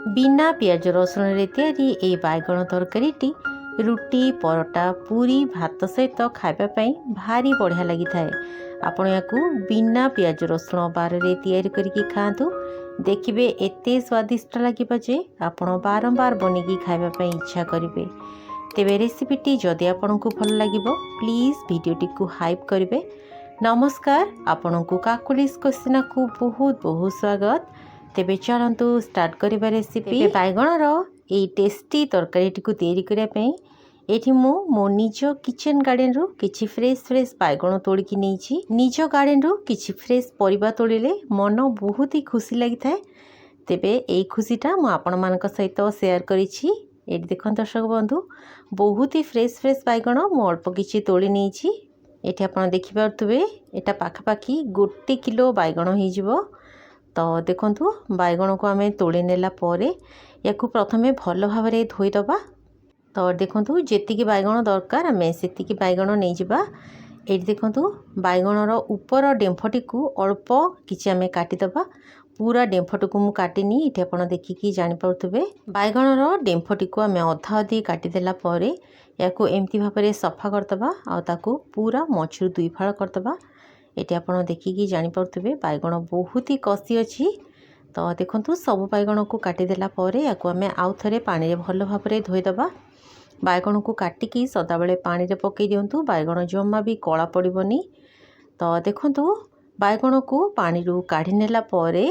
बिना पियाज रसुण तैयारी ए बैगण तरकारी रुटी परोटा पूरी भात सहित खावाई भारी बढ़िया लगी थाए। आपण या बिना पियाज रसुण बार तैयारी करके खातु देखिए एते स्वादिष्ट लगे जे आपण बारंबार बनिकी खावाई इच्छा करेंगे। तेरे रेसिपीटी जदि आपन को भल लगे प्लीज भिडटी को हाइप करेंगे। नमस्कार, आपण को काकुलिस क्वेश्चन को बहुत बहुत स्वागत। तेबे चलतु स्टार्ट करिबा रेसिपी बैगणर ये टेस्टी तरकारी को तैयारी करने एठी मो निज किचन गार्डन रु किछि फ्रेश बैगण तोड़िकी नहीं निज गार्डन रु किछि फ्रेश परिबा तोड़िले मन बहुत ही खुशी लगी थाए। तेबे ए खुशीटा मु आपण मानक सहित शेयर करिछि। एठी देखन दर्शक बंधु बहुत ही फ्रेश बैगण मु अल्प किछि तोड़ी नहीं। एठी आपण देखि पारुथबे एटा पाखापाखी 1 किलो बैगण हो जिवो। तो देखंतु बैगण को आमे तोड़ी नेला परे याकू प्रथमे भल भाव में धोईदबा। तो देखंतु जेतिकी बैगण दरकार आमे सेतिकी बैगण नहीं जिबा। एठी देखंतु बैगणर ऊपर डेम्फटी को अल्प किछि आमे काटिदबा। पूरा डेम्फटी को मु काटिनी। एठी आपण देखिकी जानि पारुथबे बैगणर डेम्फटी को आमे अधा अधी काटिदेला परे याकू एमती भाव में सफा करदबा आ ताकू पूरा मझिरु 2 फाळ करदबा। एटी आपण देखिकी जानि पारुथबे बैगण बहुत ही कसी अछि। तो देखंतु सब बैगण को काटिदेला परे याकू आमे आउ थरे पानी रे भल भाव में धोईदबा। बैगण को काटिकी सदाबेले पानी रे पकई दियंतु, बैगण जम्मा भी कला पड़िबनी। तो देखंतु बैगण को पानी रू काढ़ी नेला परे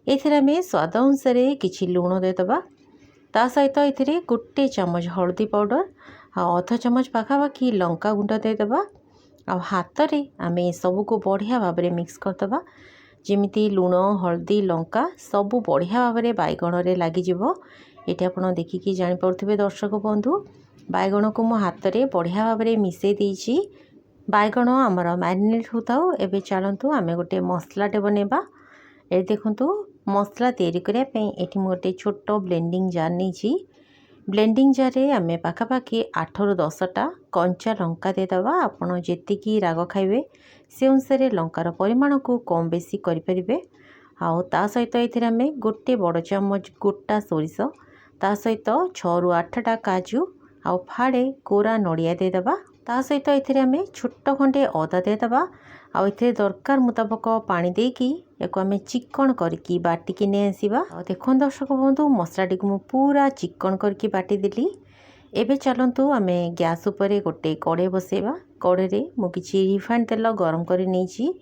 एथिरे आमे स्वाद अनुसार किछि लूण देदबा। ता सहित एथिरे 1 चम्मच हल्दी पाउडर आ अध चम्मच पाखापाखी लंका गुंड देदबा। आ हाथ रे आमे सबू को बढ़िया भाव में मिक्स करदबा जेमिति लूण हल्दी लंका सबू बढ़िया भाव में बैगण रे लागी जिवो। एठी आपण देखिकी जानि पारुथबे दर्शक बंधु बैगण को मो हाथ रे बढ़िया भाव में मिसई देइछि। बैगण आमर मैरिनेट होताओ। एबे चलंतु आमे गोटे मसलाटे बनेबा। ए देखंतु मसला तैयारी करिया पे एठी मो गोटे छोट ब्लेंडिंग जार नैछि। ब्लेंडिंग जार रे आमे पाखापाखी 8 ରୁ 10टा कंचा लंका देदबा। आपण जेतिकी राग खाइबे से अनुसार लंकार परिमाण को कम बेसी करि परिबे। आउ ता सहित एथिरे आमे 1 बड़ चम्मच गोटा सोरिष ता सहित 6 ରୁ 8टा काजू आउ फाड़े कोरा नड़िया देदबा। ता सहित एथिरे आमे छोट खंडे अदा देदबा। आउ एथिरे दरकार मुताबक पानी देकी याकू आमे चिकन करके बाटिकी ने आसीबा। देखो दर्शक बंधु मसलाटी को मु पूरा चिकन करके बाटी देली। एबे चलंतु आमे गैस उपरे गोटे कड़े बसेबा। कड़े रे मु किछि रिफाइंड तेल गरम करि नेछि।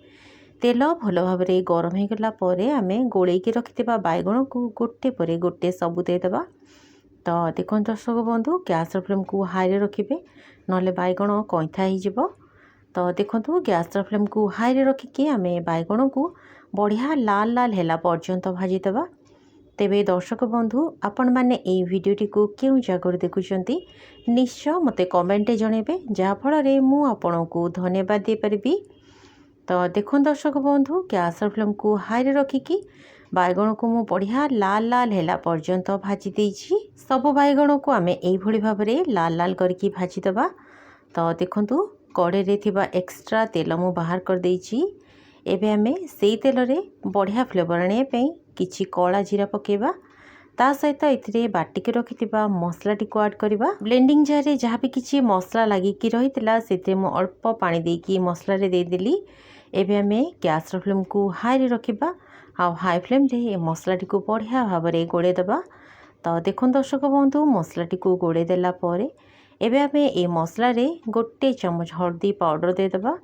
तेल भल भाव में गरम हो गला परे आमे गोलेकी रखिथिबा बैगण को गोटे परे गोटे सबु देदबा। तो देखो दर्शक बंधु गैस फ्लेम को हाई रे रखिबे नले बैगण कइथा ही जिवो। तो देखंतु गैस फ्लेम को हाई रे रखिकी आमे बैगण को बढ़िया लाल लाल हेला पर्यंत भाजीदबा। तेबे दर्शक बंधु आपण माने ए वीडियोटी को केउ जगह देखुचंती निश्चय मते कमेंटे जणेबे जहा फल रे मु आपण को धन्यवाद दे परबी। तो देखो दर्शक बंधु गैस फ्लेम को हाई रे रखिकी बैगण को मु बढ़िया लाल लाल हेला पर्यंत भाजी देइछि। सब बैगण को आमे एई भली भाव रे लाल लाल करके भाजीदबा। तो देखंतु कड़े रे थिबा एक्स्ट्रा तेल मु बाहर कर देइछि। एबे आमे सेई तेल रे बढ़िया फ्लेवर आने पे किछि कला जीरा पकेबा। ता सहित एथिरे बाटिके रखिथिबा मसलाटी को ऐड करबा। ब्लेंडिंग जार रे जहाँ भी किछि मसला लागि कि रहितला सेते मु अल्प पानी देकी मसला रे दे देली। एबे आमे गैस फ्लेम को हाई रे रखिबा आ हाई फ्लेम रे ए मसलाटी को बढ़िया भाव में गोड़े दबा। तो देखो दर्शक बंधु मसलाटी को गोड़े देला परे एबे आमे ए मसला रे 1 चम्मच हल्दी पाउडर देदबा।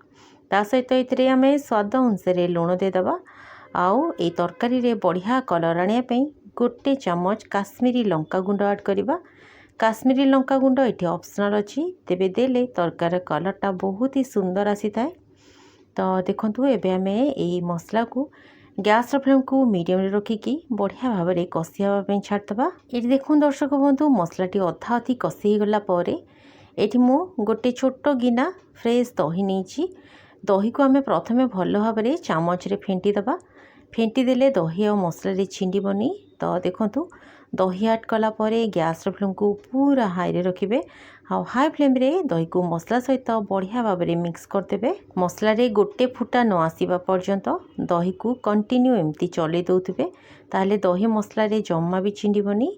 ता सहित एथिरे आमे स्वाद अनुसार लूण देदबा। आउ ए तरकारी रे बढ़िया कलर आने पे 1 चम्मच काश्मीरी लंका गुंड ऐड करबा। काश्मीरी लंका गुंड एठी ऑप्शनल अछि, तेबे देले तरकारी कलरटा बहुत ही सुंदर आसी थाए। तो देखंतु एबे आमे ए मसला को गैस फ्लेम को मीडियम रे रखिकी बढ़िया भाव में कसी हवा पे छाड़दबा। एठी देखुन दर्शक बंधु मसलाटी अधा अधी कसी गला परे एठी मु गोटे छोट गिना फ्रेश दही नैछि। दही को आमे प्रथमे भल भाव में चामच रे फेंटी दबा। फेंटी देले दही और मसला रे छिंडीबनी। तो देखंतु दही ऐड कला परे गैस फ्लेम को पूरा हाई रे रखिबे। हाई फ्लेम रे दही को मसला सहित बढ़िया भाव में मिक्स करदेबे। मसला रे गोटे फुटा न आसीबा पर्यंत दही को कंटिन्यू एमती चले दउथिबे, ताहले दही मसला रे जम्मा भी छिंडिबनी।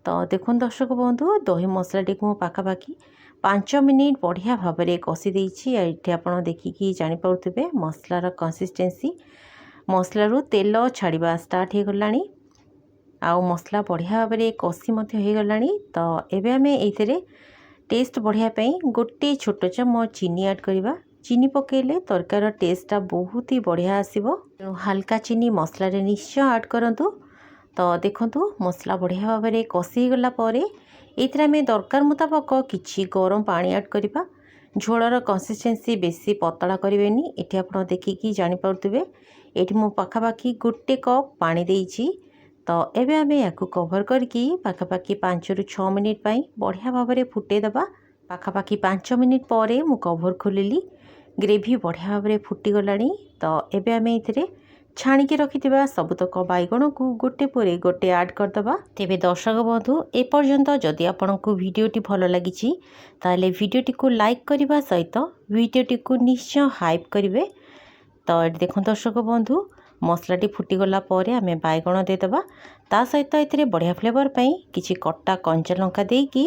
तो देखुन दर्शक बंधु दही मसला टी को पाखापाखि 5 मिनिट बढ़िया भाव में कषि देइछि। ये आपन देखिकी जानि पाउथिबे मसलार कंसिस्टेंसी मसलारू तेल छाड़िबा स्टार्ट हो गलानी। आउ मसला बढ़िया भाव में कषि मध्य हो गलानी। तो एबे आमे एइथरे टेस्ट बढ़िया पई गोटे छोट चम्मच चीनी ऐड करिबा। चीनी पकेले तरकार टेस्टा बहुत ही बढ़िया आसीबो। हल्का चीनी मसला रे निश्चय ऐड करंतु। तो देखंतु मसला बढ़िया भाव में कषि गला परे एइथरे आमे दरकार मुताबक किछि गरम पानी ऐड करिबा। झोलर कंसिस्टेंसी बेसी पतला करिवेनी। एठी आपण देखिकी जानि पाउतबे एठी मो पाखापाखि गोटे कप पानी देइछि। तो एबे आमे याकू कवर करके पाखापाखि 5 ରୁ 6 मिनिट पई बढ़िया भाव में फुटे दबा। पाखापाखि 5 मिनिट परे मु कवर खोलिली। ग्रेवी बढ़िया भाव में फुटी गलानी। तो एबे आमे इथरे छाणिकी रखिथिबा सबुतक बैगण को गोटे परे गोटे ऐड करदबा। तेबे दर्शक बंधु ए पर्यंत जदि आपनकु वीडियोटी भलो लागिछि ताले वीडियोटी को लाइक करिबा सहित वीडियोटी को निश्चय हाइप करिवे। तो देखो दर्शक बंधु मसलाटी फुटीगला परे आमे बैगण देदेबा। ता सहित एथिरे बढ़िया फ्लेवर पई किछि कट्टा कंचा लंका देकी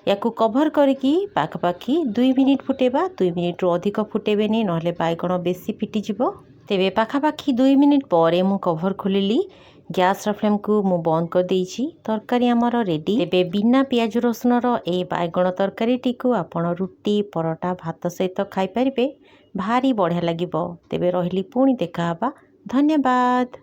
याकू कवर करके पाखापाखि 2 मिनिट फुटेबा। 2 मिनिट रु अधिक फुटेबेनी नहले बैगण बेसी फिटी जिवो। तेबे पाखापाखि 2 मिनिट परे मु कवर खोलिली। गैस फ्लेम को मु बंद कर देइछि। तरकारी हमर रेडी। तेबे बिना पियाज रसुन रो ए बैगण तरकारी टिकू आपण रुटी परोटा भात सहित खाई परिबे। भारी बढ़िया लागिबो। तेबे रहिली पुणी देखा हबा। धन्यवाद।